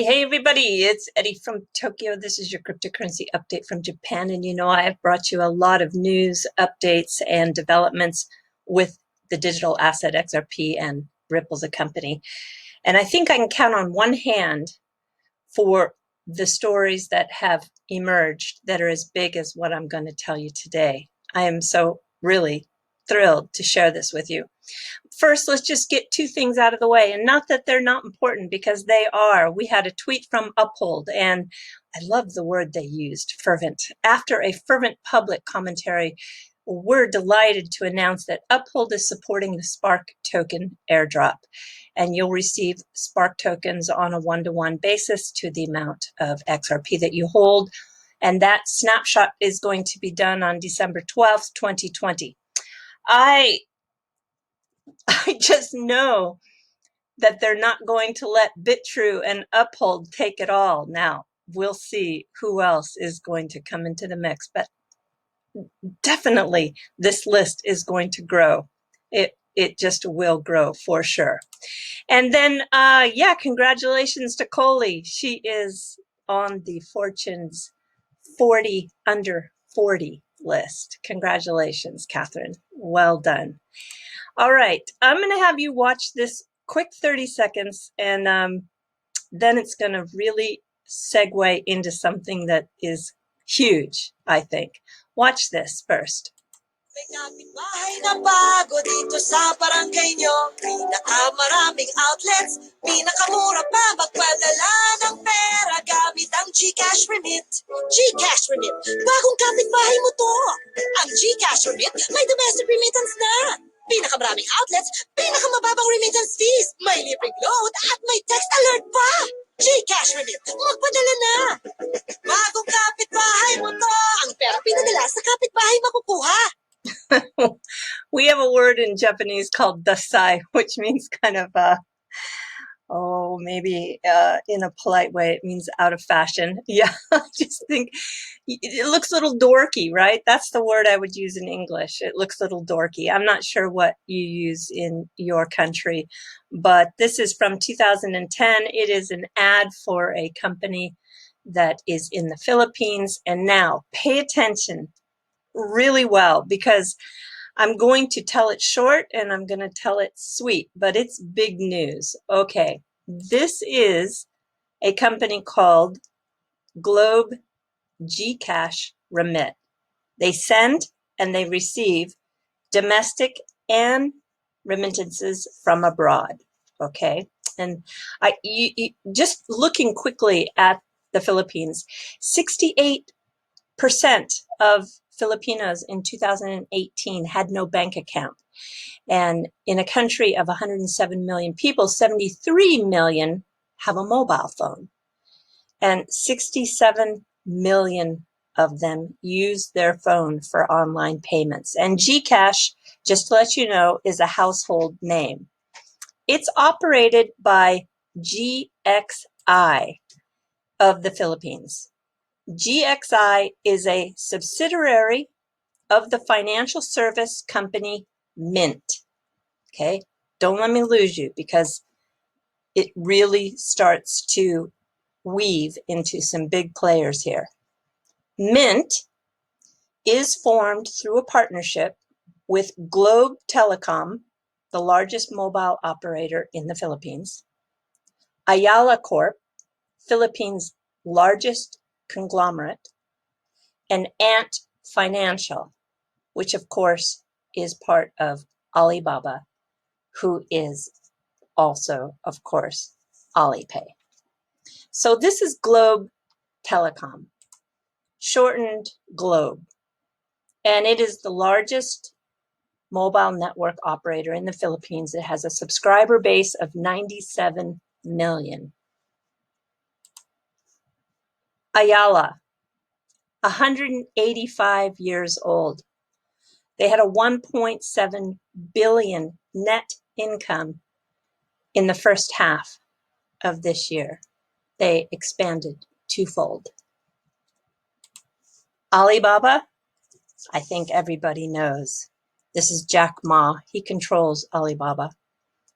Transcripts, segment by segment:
Hey everybody, it's Eddie from Tokyo. This is your cryptocurrency update from Japan. And you know, I have brought you a lot of news, updates, and developments with the digital asset XRP and Ripple's a company. And I think I can count on one hand for the stories that have emerged that are as big as what I'm going to tell you today. I am so really thrilled to share this with you. First, let's just get two things out of the way, and not that they're not important, because they are. We had a tweet from Uphold, and I love the word they used, fervent. After a fervent public commentary, we're delighted to announce that Uphold is supporting the Spark token airdrop, and you'll receive Spark tokens on a one-to-one basis to the amount of XRP that you hold, and that snapshot is going to be done on December 12th, 2020. I just know that they're not going to let BitTrue and Uphold take it all. Now, we'll see who else is going to come into the mix, but definitely this list is going to grow. It just will grow for sure. And then, yeah, congratulations to Coley. She is on the Fortune's 40 under 40 list. Congratulations, Catherine. Well done. All right, I'm going to have you watch this quick 30 seconds, and then it's going to really segue into something that is huge, I think. Watch this first. Bahay na bago dito sa barangay nyo. Pinakamaraming outlets, pinakamura pa magpadala ng pera gamit ang GCash Remit. GCash Remit, bagong kapitbahay mo to. Ang GCash Remit may domestic remittance na. Pinakamaraming outlets, pinakamababang remittance fees, may libreng load at may text alert pa. GCash Remit, magpadala na. Bagong kapitbahay mo to. Ang pera pinadala sa kapitbahay makukuha. We have a word in Japanese called dasai, which means kind of, maybe in a polite way, it means out of fashion. Yeah, I just think it looks a little dorky, right? That's the word I would use in English. It looks a little dorky. I'm not sure what you use in your country, but this is from 2010. It is an ad for a company that is in the Philippines. And now pay attention really well, because I'm going to tell it short and I'm going to tell it sweet, but it's big news. Okay, this is a company called Globe GCash Remit. They send and they receive domestic and remittances from abroad. Okay, and just looking quickly at the Philippines, 68% of Filipinos in 2018 had no bank account. And in a country of 107 million people, 73 million have a mobile phone. And 67 million of them use their phone for online payments. And GCash, just to let you know, is a household name. It's operated by GXI of the Philippines. GXI is a subsidiary of the financial service company Mint. Okay, don't let me lose you, because it really starts to weave into some big players here. Mint is formed through a partnership with Globe Telecom, the largest mobile operator in the Philippines, Ayala Corp, Philippines' largest conglomerate, and Ant Financial, which of course is part of Alibaba, who is also, of course, Alipay. So this is Globe Telecom, shortened Globe, and it is the largest mobile network operator in the Philippines. It has a subscriber base of 97 million. Ayala, 185 years old. They had a 1.7 billion net income in the first half of this year. They expanded twofold. Alibaba, I think everybody knows. This is Jack Ma. He controls Alibaba.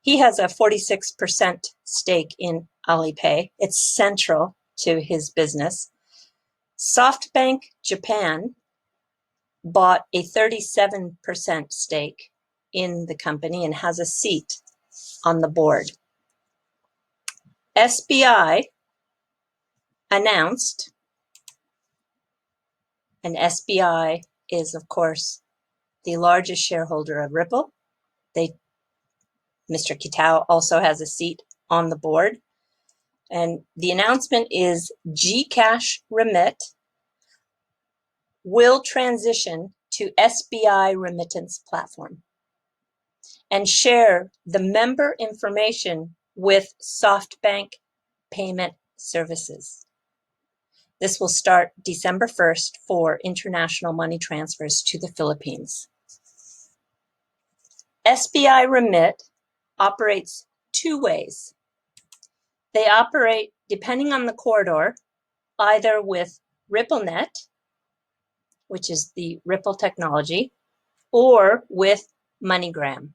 He has a 46% stake in Alipay. It's central to his business. SoftBank Japan bought a 37% stake in the company and has a seat on the board. SBI announced, and SBI is, of course, the largest shareholder of Ripple. Mr. Kitao also has a seat on the board. And the announcement is GCash Remit will transition to SBI remittance platform and share the member information with SoftBank Payment Services. This will start December 1st for international money transfers to the Philippines. SBI Remit operates two ways. They operate, depending on the corridor, either with RippleNet, which is the Ripple technology, or with MoneyGram.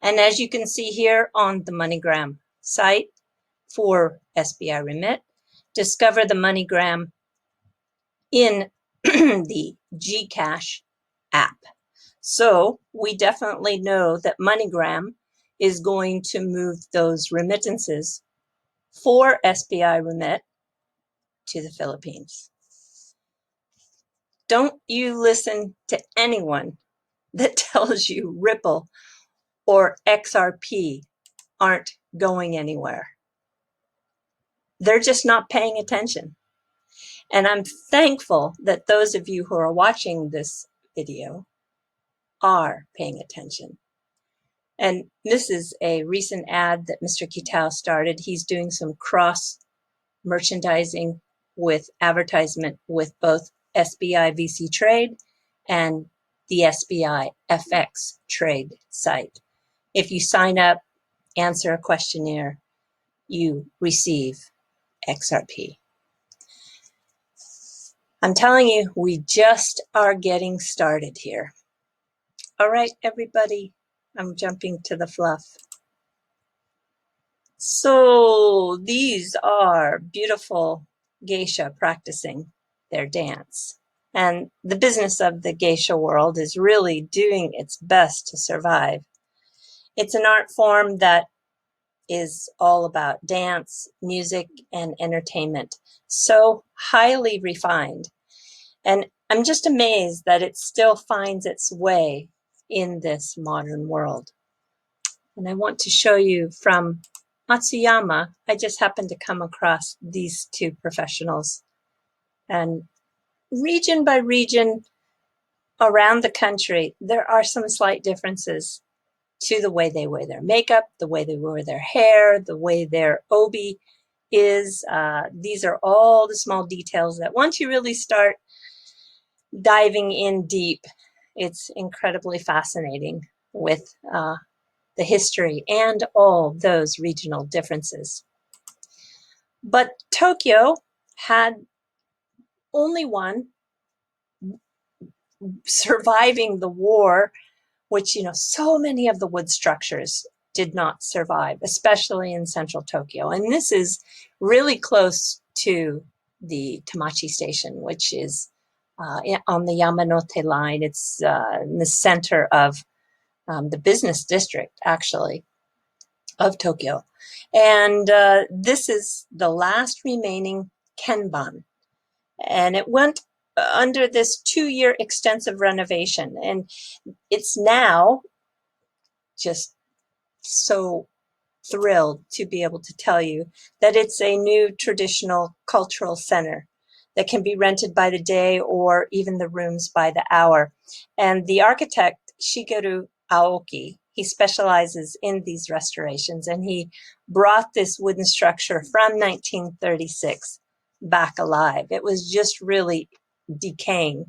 And as you can see here on the MoneyGram site for SBI Remit, discover the MoneyGram in the GCash app. So we definitely know that MoneyGram is going to move those remittances for SBI Remit to the Philippines. Don't you listen to anyone that tells you Ripple or XRP aren't going anywhere. They're just not paying attention. And I'm thankful that those of you who are watching this video are paying attention. And this is a recent ad that Mr. Kitao started. He's doing some cross merchandising with advertisement with both SBI VC Trade and the SBI FX Trade site. If you sign up, answer a questionnaire, you receive XRP. I'm telling you, we just are getting started here. All right, everybody, I'm jumping to the fluff. So these are beautiful geisha practicing their dance. And the business of the geisha world is really doing its best to survive. It's an art form that is all about dance, music, and entertainment. So highly refined. And I'm just amazed that it still finds its way in this modern world. And I want to show you from Matsuyama. I just happened to come across these two professionals. And region by region around the country, there are some slight differences to the way they wear their makeup, the way they wear their hair, the way their obi is. These are all the small details that once you really start diving in deep, it's incredibly fascinating with the history and all those regional differences. But Tokyo had only one surviving the war, which, you know, so many of the wood structures did not survive, especially in central Tokyo. And this is really close to the Tamachi station, which is on the Yamanote line. It's in the center of the business district, actually, of Tokyo. And this is the last remaining Kenban. And it went under this 2-year extensive renovation. And it's now just so thrilled to be able to tell you that it's a new traditional cultural center that can be rented by the day or even the rooms by the hour. And the architect, Shigeru Aoki, he specializes in these restorations, and he brought this wooden structure from 1936 back alive. It was just really decaying.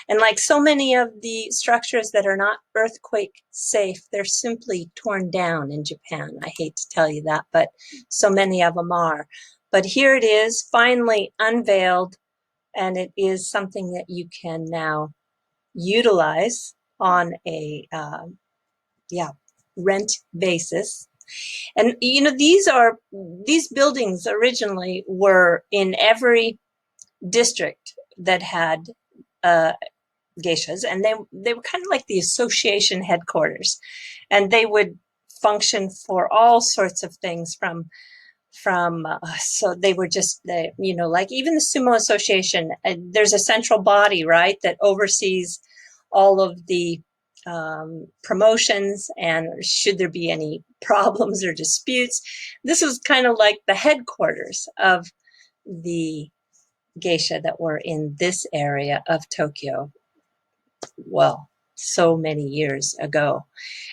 And like so many of the structures that are not earthquake safe, they're simply torn down in Japan. I hate to tell you that, but so many of them are. But here it is, finally unveiled, and it is something that you can now utilize on a rent basis. And these buildings originally were in every district that had geishas, and they were kind of like the association headquarters, and they would function for all sorts of things so they were just like even the sumo association, there's a central body, right, that oversees all of the promotions, and should there be any problems or disputes, this was kind of like the headquarters of the geisha that were in this area of Tokyo, well, so many years ago.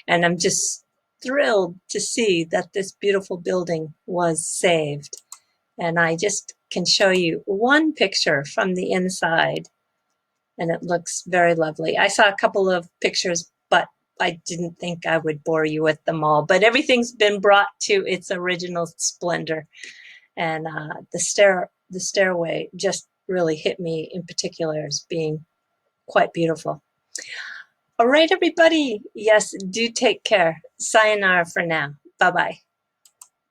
And I'm just thrilled to see that this beautiful building was saved. And I just can show you one picture from the inside, and it looks very lovely. I saw a couple of pictures, but I didn't think I would bore you with them all. But everything's been brought to its original splendor. And the stairway just really hit me in particular as being quite beautiful. All right, everybody. Yes, do take care. Sayonara for now. Bye-bye.